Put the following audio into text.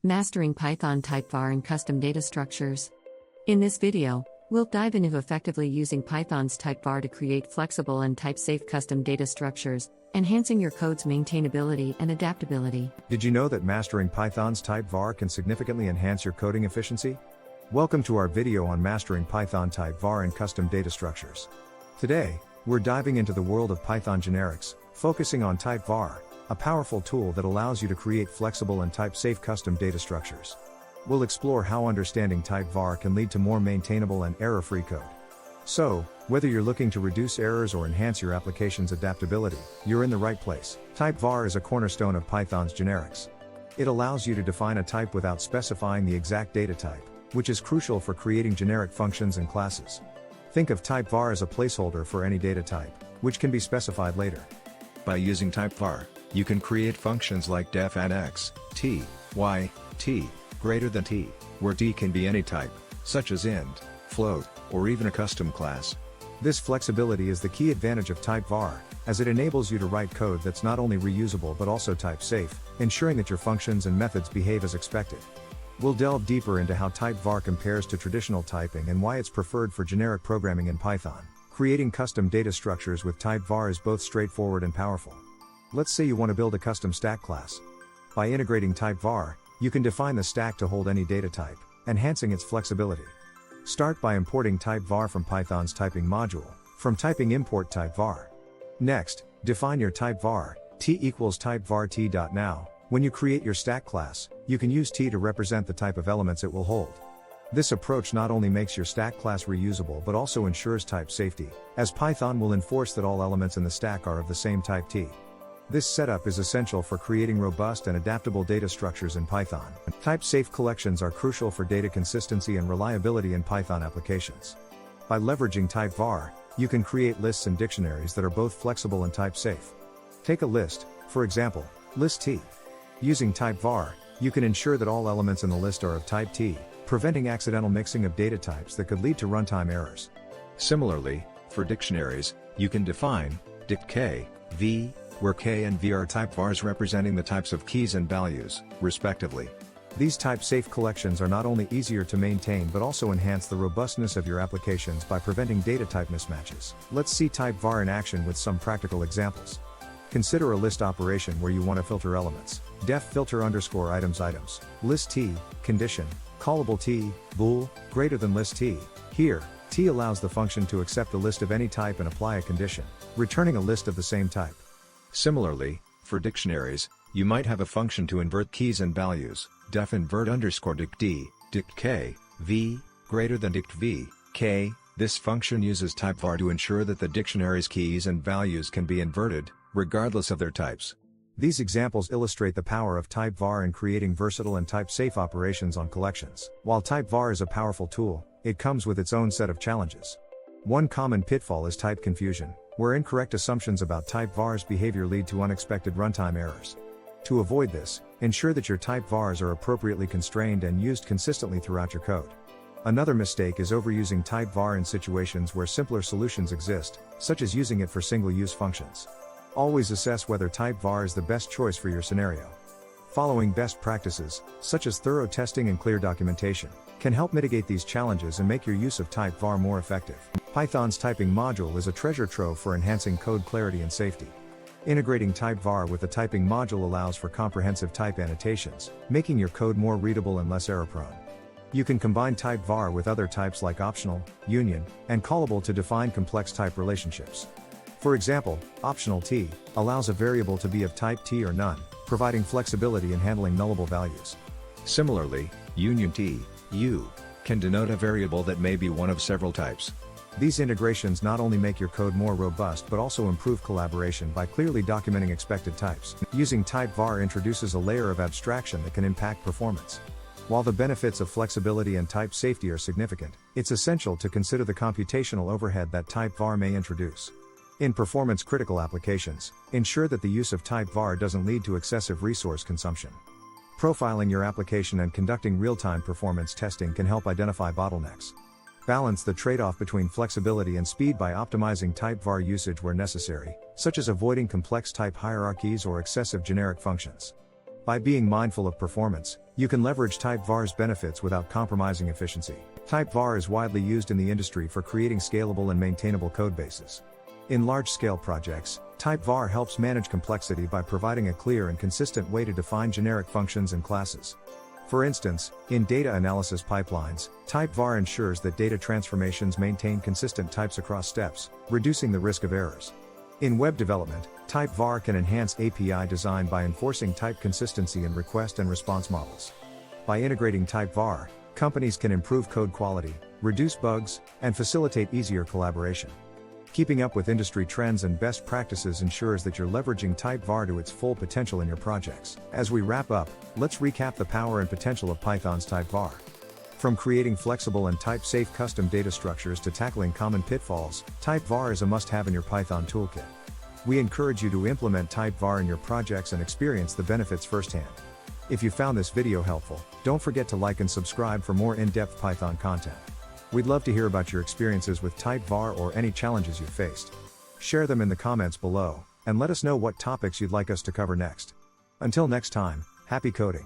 Mastering Python TypeVar and Custom Data Structures. In this video, we'll dive into effectively using Python's TypeVar to create flexible and type-safe custom data structures, enhancing your code's maintainability and adaptability. Did you know that mastering Python's TypeVar can significantly enhance your coding efficiency? Welcome to our video on mastering Python TypeVar and custom data structures. Today, we're diving into the world of Python generics, focusing on TypeVar, a powerful tool that allows you to create flexible and type-safe custom data structures. We'll explore how understanding TypeVar can lead to more maintainable and error-free code. So, whether you're looking to reduce errors or enhance your application's adaptability, you're in the right place. TypeVar is a cornerstone of Python's generics. It allows you to define a type without specifying the exact data type, which is crucial for creating generic functions and classes. Think of TypeVar as a placeholder for any data type, which can be specified later. By using TypeVar, you can create functions like def add x, t, y, t, greater than t, where t can be any type, such as int, float, or even a custom class. This flexibility is the key advantage of TypeVar, as it enables you to write code that's not only reusable but also type-safe, ensuring that your functions and methods behave as expected. We'll delve deeper into how TypeVar compares to traditional typing and why it's preferred for generic programming in Python. Creating custom data structures with TypeVar is both straightforward and powerful. Let's say you want to build a custom stack class. By integrating TypeVar, you can define the stack to hold any data type, enhancing its flexibility. Start by importing TypeVar from Python's typing module. From typing, import TypeVar. Next, define your TypeVar, t equals TypeVar t.now. When you create your stack class, you can use t to represent the type of elements it will hold. This approach not only makes your stack class reusable but also ensures type safety, as Python will enforce that all elements in the stack are of the same type t. This setup is essential for creating robust and adaptable data structures in Python. Type-safe collections are crucial for data consistency and reliability in Python applications. By leveraging TypeVar, you can create lists and dictionaries that are both flexible and type-safe. Take a list, for example, list t. Using TypeVar, you can ensure that all elements in the list are of type t, preventing accidental mixing of data types that could lead to runtime errors. Similarly, for dictionaries, you can define dict k, v, where k and v are typevars representing the types of keys and values, respectively. These type-safe collections are not only easier to maintain but also enhance the robustness of your applications by preventing data type mismatches. Let's see TypeVar in action with some practical examples. Consider a list operation where you want to filter elements. Def filter underscore items, list t, condition, callable t, bool, greater than list t. Here, t allows the function to accept a list of any type and apply a condition, returning a list of the same type. Similarly, for dictionaries, you might have a function to invert keys and values. Def invert underscore dict d, dict k, v, greater than dict v, k. This function uses TypeVar to ensure that the dictionary's keys and values can be inverted, regardless of their types. These examples illustrate the power of TypeVar in creating versatile and type-safe operations on collections. While TypeVar is a powerful tool, it comes with its own set of challenges. One common pitfall is type confusion, where incorrect assumptions about TypeVar's behavior lead to unexpected runtime errors. To avoid this, ensure that your TypeVars are appropriately constrained and used consistently throughout your code. Another mistake is overusing TypeVar in situations where simpler solutions exist, such as using it for single-use functions. Always assess whether TypeVar is the best choice for your scenario. Following best practices, such as thorough testing and clear documentation, can help mitigate these challenges and make your use of TypeVar more effective. Python's typing module is a treasure trove for enhancing code clarity and safety. Integrating TypeVar with the typing module allows for comprehensive type annotations, making your code more readable and less error-prone. You can combine TypeVar with other types like optional, union, and callable to define complex type relationships. For example, optional t allows a variable to be of type t or none, providing flexibility in handling nullable values. Similarly, union t, u, can denote a variable that may be one of several types. These integrations not only make your code more robust but also improve collaboration by clearly documenting expected types. Using TypeVar introduces a layer of abstraction that can impact performance. While the benefits of flexibility and type safety are significant, it's essential to consider the computational overhead that TypeVar may introduce. In performance-critical applications, ensure that the use of TypeVar doesn't lead to excessive resource consumption. Profiling your application and conducting real-time performance testing can help identify bottlenecks. Balance the trade-off between flexibility and speed by optimizing TypeVar usage where necessary, such as avoiding complex type hierarchies or excessive generic functions. By being mindful of performance, you can leverage TypeVar's benefits without compromising efficiency. TypeVar is widely used in the industry for creating scalable and maintainable codebases. In large-scale projects, TypeVar helps manage complexity by providing a clear and consistent way to define generic functions and classes. For instance, in data analysis pipelines, TypeVar ensures that data transformations maintain consistent types across steps, reducing the risk of errors. In web development, TypeVar can enhance API design by enforcing type consistency in request and response models. By integrating TypeVar, companies can improve code quality, reduce bugs, and facilitate easier collaboration. Keeping up with industry trends and best practices ensures that you're leveraging TypeVar to its full potential in your projects. As we wrap up, let's recap the power and potential of Python's TypeVar. From creating flexible and type-safe custom data structures to tackling common pitfalls, TypeVar is a must-have in your Python toolkit. We encourage you to implement TypeVar in your projects and experience the benefits firsthand. If you found this video helpful, don't forget to like and subscribe for more in-depth Python content. We'd love to hear about your experiences with TypeVar or any challenges you've faced. Share them in the comments below, and let us know what topics you'd like us to cover next. Until next time, happy coding.